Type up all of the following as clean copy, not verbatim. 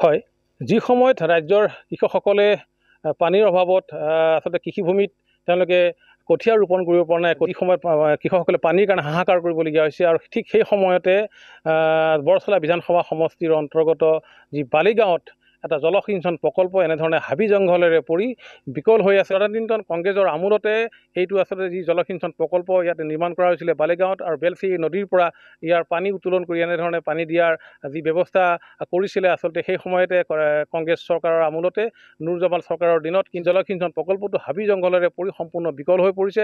হয়, যি সময়ত ৰাজ্যৰ কৃষকসকলে পানীৰ অভাৱত আচলতে কৃষিভূমিত তেওঁলোকে কঠীয়া ৰোপণ কৰিব পৰা নাই, এই সময়ত কৃষকসকলে পানীৰ কাৰণে হাহাকাৰ কৰিবলগীয়া হৈছে। আৰু ঠিক সেই সময়তে বৰচলা বিধানসভা সমষ্টিৰ অন্তৰ্গত যি বালিগাঁৱত এটা জলসিঞ্চন প্ৰকল্প এনেধৰণে হাবি জংঘলেৰে পৰি বিকল হৈ আছে। তদানীন্তন কংগ্ৰেছৰ আমোলতে এইটো আচলতে যি জলসিঞ্চন প্ৰকল্প ইয়াতে নিৰ্মাণ কৰা হৈছিলে বালিগাঁৱত, আৰু বেলচি নদীৰ পৰা ইয়াৰ পানী উত্তোলন কৰি এনেধৰণে পানী দিয়াৰ যি ব্যৱস্থা কৰিছিলে আচলতে সেই সময়তে কংগ্ৰেছ চৰকাৰৰ আমোলতে নুৰজমাল চৰকাৰৰ দিনত কিন্তু জলসিঞ্চন প্ৰকল্পটো হাবি জংঘলেৰে পৰি সম্পূৰ্ণ বিকল হৈ পৰিছে।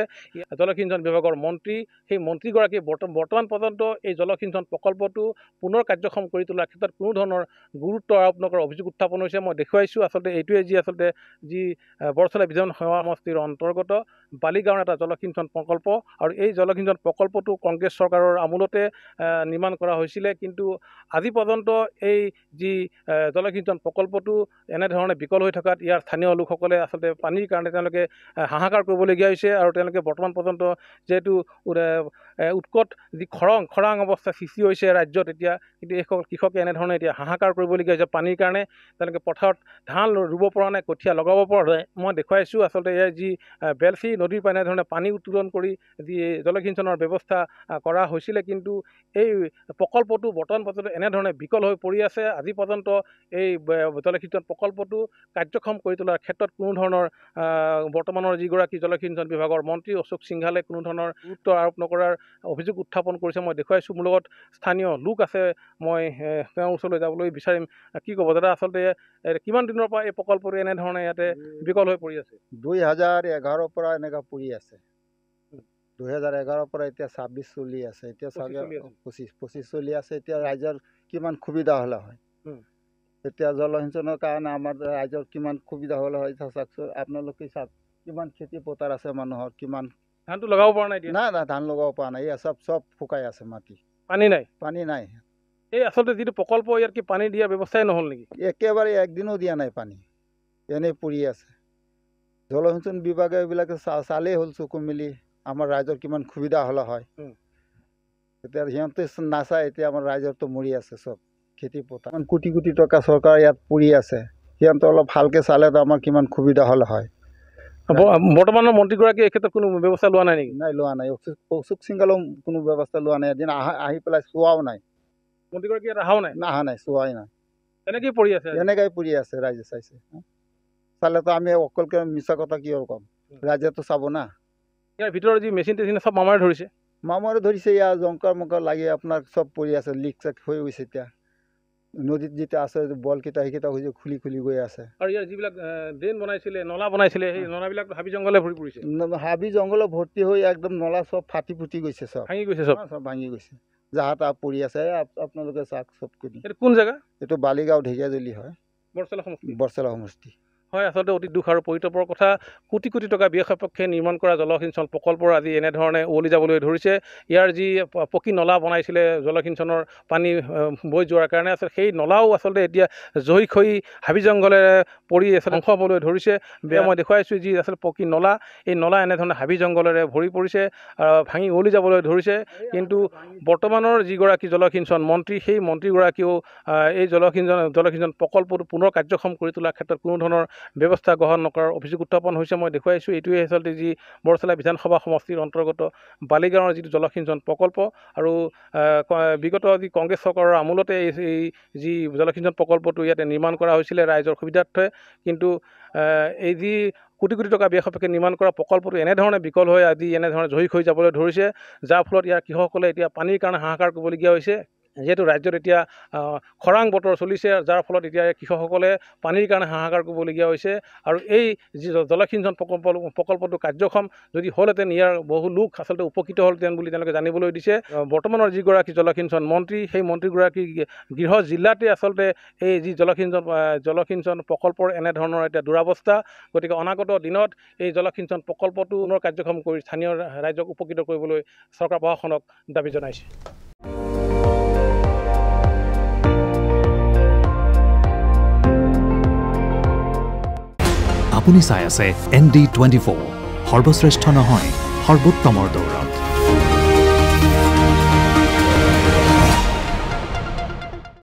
জলসিঞ্চন বিভাগৰ মন্ত্ৰী, সেই মন্ত্ৰীগৰাকীয়ে বৰ্তমান পৰ্যন্ত এই জলসিঞ্চন প্ৰকল্পটো পুনৰ কাৰ্যক্ষম কৰি তোলাৰ ক্ষেত্ৰত কোনো ধৰণৰ গুৰুত্ব আৰোপ নকৰাৰ অভিযোগ উত্থাপন হৈছে। মই দেখুৱাইছোঁ আচলতে এইটোৱে যি বৰচলা বিধানসভা সমষ্টিৰ অন্তৰ্গত বালিগাঁৱৰ এটা জলসিঞ্চন প্ৰকল্প, আৰু এই জলসিঞ্চন প্ৰকল্পটো কংগ্ৰেছ চৰকাৰৰ আমোলতে নিৰ্মাণ কৰা হৈছিলে। কিন্তু আজি পৰ্যন্ত এই যি জলসিঞ্চন প্ৰকল্পটো এনেধৰণে বিকল হৈ থকাত ইয়াৰ স্থানীয় লোকসকলে আচলতে পানীৰ কাৰণে তেওঁলোকে হাহাকাৰ কৰিবলগীয়া হৈছে। আৰু তেওঁলোকে বৰ্তমান পৰ্যন্ত যিহেতু উৎকট যি খৰাং অৱস্থা সৃষ্টি হৈছে ৰাজ্যত এতিয়া, কিন্তু এইসকল কৃষকে এনেধৰণে এতিয়া হাহাকাৰ কৰিবলগীয়া হৈছে পানীৰ কাৰণে। তেওঁলোকে পথাৰত ধান ৰুব পৰা নাই, কঠীয়া লগাব পৰা নাই। মই দেখুৱাইছোঁ আচলতে ইয়াৰ যি বেলচি নদীৰ পৰা এনেধৰণে পানী উত্তোলন কৰি যি জলসিঞ্চনৰ ব্যৱস্থা কৰা হৈছিলে, কিন্তু এই প্ৰকল্পটো বৰ্তমান পৰ্যন্ত এনেধৰণে বিকল হৈ পৰি আছে। আজি পৰ্যন্ত এই জলসিঞ্চন প্ৰকল্পটো কাৰ্যক্ষম কৰি তোলাৰ ক্ষেত্ৰত কোনো ধৰণৰ বৰ্তমানৰ যিগৰাকী জলসিঞ্চন বিভাগৰ মন্ত্ৰী অশোক সিংঘালে কোনো ধৰণৰ গুৰুত্ব আৰোপ নকৰাৰ অভিযোগ উত্থাপন কৰিছে। মই দেখুৱাইছোঁ, মোৰ লগত স্থানীয় লোক আছে, মই তেওঁৰ ওচৰলৈ যাবলৈ বিচাৰিম। কি ক'ব দাদা, আচলতে কিমান দিনৰ পৰা এই প্ৰকল্পটো এনেধৰণে ইয়াতে বিকল হৈ পৰি আছে? 2011 পৰা এনেকুৱা পৰি আছে। 2011 পৰা এতিয়া 26 চলি আছে, এতিয়া 25 চলি আছে। এতিয়া ৰাইজৰ কিমান সুবিধা হ'লে হয়, এতিয়া জলসিঞ্চনৰ কাৰণে আমাৰ ৰাইজৰ কিমান সুবিধা হ'লে হয় চাওকচোন। আপোনালোকে চাওক কিমান খেতি পথাৰ আছে মানুহৰ, কিমান ধানটো লগাব পৰা নাই। নাই ধান লগাব পৰা নাই, এয়া চব শুকাই আছে, মাটি পানী নাই। এই আচলতে যিটো প্ৰকল্প ইয়াত কি পানী দিয়াৰ ব্যৱস্থাই নহ'ল নেকি? একেবাৰে একদিনো দিয়া নাই পানী, এনেই পৰি আছে। জলসিঞ্চন বিভাগে এইবিলাকে চালেই হ'ল চকু মেলি আমাৰ ৰাইজৰ কিমান সুবিধা হ'লে হয়। এতিয়া সিহঁতে নাচায়, এতিয়া আমাৰ ৰাইজৰতো মৰি আছে চব খেতি পথাৰ। কোটি কোটি টকা চৰকাৰ ইয়াত পৰি আছে, সিহঁতে অলপ ভালকৈ চালেতো আমাৰ কিমান সুবিধা হ'লে হয়। বৰ্তমানৰ মন্ত্ৰীগৰাকীয়ে এই ক্ষেত্ৰত কোনো ব্যৱস্থা লোৱা নাই নেকি? নাই, লোৱা নাই। অশোক সিংঘালেও কোনো ব্যৱস্থা লোৱা নাই, এদিন আহি পেলাই চোৱাও নাই। মন্ত্ৰীগৰাকী ইয়াত অহাও নাই? অহা নাই, চোৱাই নাই। এনেকেই পৰি আছে, এনেকাই পৰি আছে। ৰাইজে চাইছে, চালেতো আমি অকলকে মিছা কথা কি আৰু ক'ম, ৰাইজেতো চাব না। ইয়াৰ ভিতৰত যি মেচিন টেচিন চব মামাৰে ধৰিছে, ইয়াৰ জংকাৰ মংকাৰ লাগি আপোনাৰ চব পৰি আছে, লিক চেক হৈ গৈছে। এতিয়া নদীত যেতিয়া আছে বলকেইটা সেইকেইটা হৈছে খুলি গৈ আছে। আৰু ইয়াৰ যিবিলাক ড্ৰেইন বনাইছিলে, নলা বনাইছিলে, সেই নলাবিলাক হাবি জংঘলে ভৰি পৰিছে। হাবি জংঘলে ভৰ্তি হৈ একদম নলা চব ফাটি ফুটি গৈছে, চব ভাঙি গৈছে, চব ভাঙি গৈছে, জাহা তাহ পৰি আছে। আপোনালোকে চাওক চব কৰি। এইটো কোন জেগা? এইটো বালিগাঁও ঢেকীয়াজুলি হয়, বৰচলা সমষ্টি। হয়, আচলতে অতি দুখ আৰু পৰিতাপৰ কথা। কোটি কোটি টকা ব্যয় সাপেক্ষে নিৰ্মাণ কৰা জলসিঞ্চন প্ৰকল্পৰ আজি এনেধৰণে উৱলি যাবলৈ ধৰিছে। ইয়াৰ যি পকী নলা বনাইছিলে জলসিঞ্চনৰ পানী বৈ যোৱাৰ কাৰণে, আচলতে সেই নলাও আচলতে এতিয়া জহি খহি হাবি জংঘলেৰে পৰি আচলতে ধ্বংস হ'বলৈ ধৰিছে। মই দেখুৱাইছোঁ যি আচলতে পকী নলা, এই নলা এনেধৰণে হাবি জংঘলেৰে ভৰি পৰিছে, ভাঙি উৱলি যাবলৈ ধৰিছে। কিন্তু বৰ্তমানৰ যিগৰাকী জলসিঞ্চন মন্ত্ৰী, সেই মন্ত্ৰীগৰাকীয়েও এই জলসিঞ্চন প্ৰকল্পটো পুনৰ কাৰ্যক্ষম কৰি তোলাৰ ক্ষেত্ৰত কোনো ধৰণৰ ব্যৱস্থা গ্ৰহণ নকৰাৰ অভিযোগ উত্থাপন হৈছে। মই দেখুৱাইছোঁ, এইটোৱে আচলতে যি বৰচলা বিধানসভা সমষ্টিৰ অন্তৰ্গত বালিগাঁৱৰ যিটো জলসিঞ্চন প্ৰকল্প, আৰু বিগত যি কংগ্ৰেছ চৰকাৰৰ আমোলতে এই যি জলসিঞ্চন প্ৰকল্পটো ইয়াতে নিৰ্মাণ কৰা হৈছিলে ৰাইজৰ সুবিধাৰ্থে। কিন্তু এই যি কোটি কোটি টকা ব্যয় সাপেক্ষে নিৰ্মাণ কৰা প্ৰকল্পটো এনেধৰণে বিকল হৈ আজি এনেধৰণে জহি খহি যাবলৈ ধৰিছে, যাৰ ফলত ইয়াৰ কৃষকসকলে এতিয়া পানীৰ কাৰণে হাহাকাৰ কৰিবলগীয়া হৈছে। যিহেতু ৰাজ্যত এতিয়া খৰাং বতৰ চলিছে, যাৰ ফলত এতিয়া কৃষকসকলে পানীৰ কাৰণে হাহাকাৰ কৰিবলগীয়া হৈছে। আৰু এই যি জলসিঞ্চন প্ৰকল্পটো কাৰ্যক্ষম যদি হ'লহেঁতেন, ইয়াৰ বহু লোক আচলতে উপকৃত হ'লহেঁতেন বুলি তেওঁলোকে জানিবলৈ দিছে। বৰ্তমানৰ যিগৰাকী জলসিঞ্চন মন্ত্ৰী, সেই মন্ত্ৰীগৰাকী গৃহ জিলাতে আচলতে এই যি জলসিঞ্চন প্ৰকল্পৰ এনেধৰণৰ এতিয়া দুৰাৱস্থা। গতিকে অনাগত দিনত এই জলসিঞ্চন প্ৰকল্পটো পুনৰ কাৰ্যক্ষম কৰি স্থানীয় ৰাইজক উপকৃত কৰিবলৈ চৰকাৰ প্ৰশাসনক দাবী জনাইছে। আপুনি চাই আছে ND24, সৰ্বশ্ৰেষ্ঠ নহয়, সৰ্বোত্তমৰ দৌৰত।